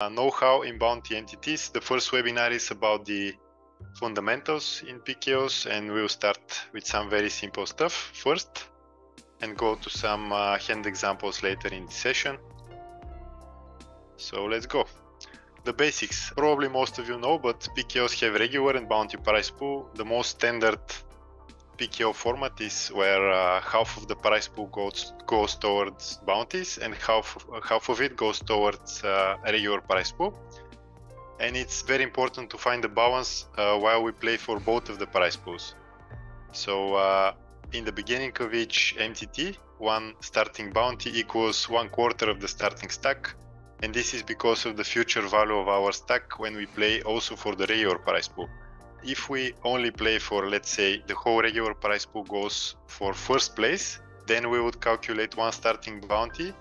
know-how in bounty entities. The first webinar is about the fundamentals in PKOs, and we'll start with some very simple stuff first and go to some hand examples later in the session. So let's go. The basics. Probably most of you know, but PKOs have regular and bounty prize pool. The most standard PKO format is where half of the prize pool goes towards bounties and half of it goes towards a regular prize pool. And it's very important to find the balance while we play for both of the prize pools. So in the beginning of each MTT, one starting bounty equals 1/4 of the starting stack. And this is because of the future value of our stack when we play also for the regular prize pool. If we only play for, let's say, the whole regular prize pool goes for first place, then we would calculate one starting bounty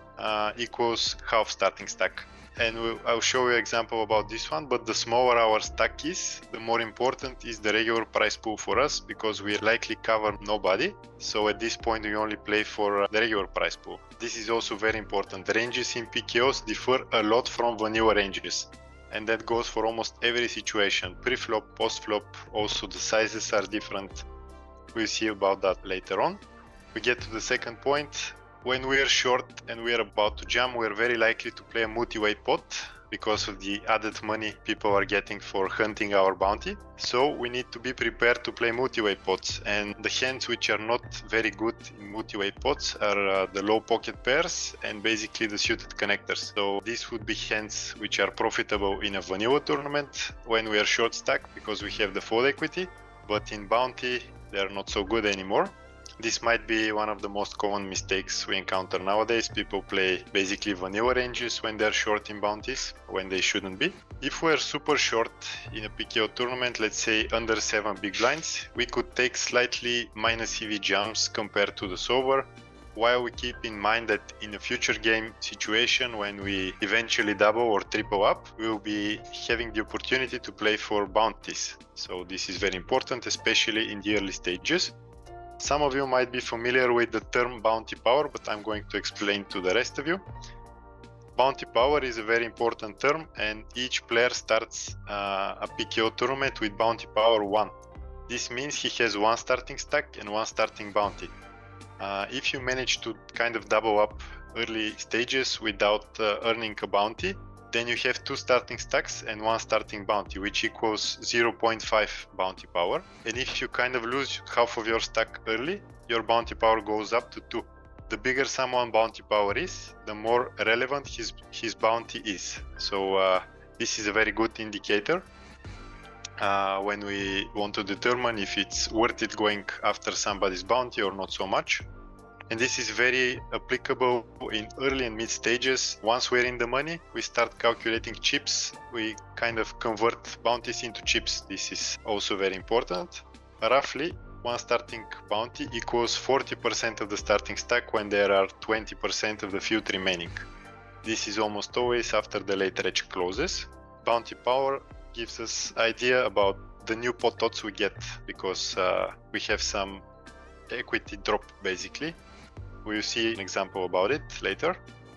equals half starting stack. And I'll show you an example about this one, but the smaller our stack is, the more important is the regular prize pool for us, because we likely cover nobody. So at this point we only play for the regular prize pool. This is also very important. The ranges in PKOs differ a lot from vanilla ranges. And that goes for almost every situation. Pre-flop, post-flop, also the sizes are different. We'll see about that later on. We get to the second point. When we are short and we are about to jam, we are very likely to play a multi-way pot because of the added money people are getting for hunting our bounty. So we need to be prepared to play multi-way pots. And the hands which are not very good in multi-way pots are the low pocket pairs and basically the suited connectors. So these would be hands which are profitable in a vanilla tournament when we are short stack because we have the fold equity, but in bounty they are not so good anymore. This might be one of the most common mistakes we encounter nowadays. People play basically vanilla ranges when they're short in bounties, when they shouldn't be. If we're super short in a PKO tournament, let's say under 7 big blinds, we could take slightly minus EV jumps compared to the solver, while we keep in mind that in a future game situation, when we eventually double or triple up, we'll be having the opportunity to play for bounties. So this is very important, especially in the early stages. Some of you might be familiar with the term bounty power, but I'm going to explain to the rest of you. Bounty power is a very important term, and each player starts a PKO tournament with bounty power 1. This means he has one starting stack and one starting bounty. If you manage to kind of double up early stages without earning a bounty, then you have 2 starting stacks and 1 starting bounty, which equals 0.5 bounty power. And if you kind of lose half of your stack early, your bounty power goes up to 2. The bigger someone's bounty power is, the more relevant his bounty is. So this is a very good indicator when we want to determine if it's worth it going after somebody's bounty or not so much. And this is very applicable in early and mid stages. Once we're in the money, we start calculating chips. We kind of convert bounties into chips. This is also very important. Roughly, one starting bounty equals 40% of the starting stack when there are 20% of the field remaining. This is almost always after the late edge closes. Bounty power gives us idea about the new pot odds we get, because we have some equity drop basically. We'll see an example about it later.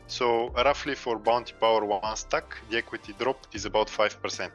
So roughly for bounty power 1 stack, the equity drop is about 5%.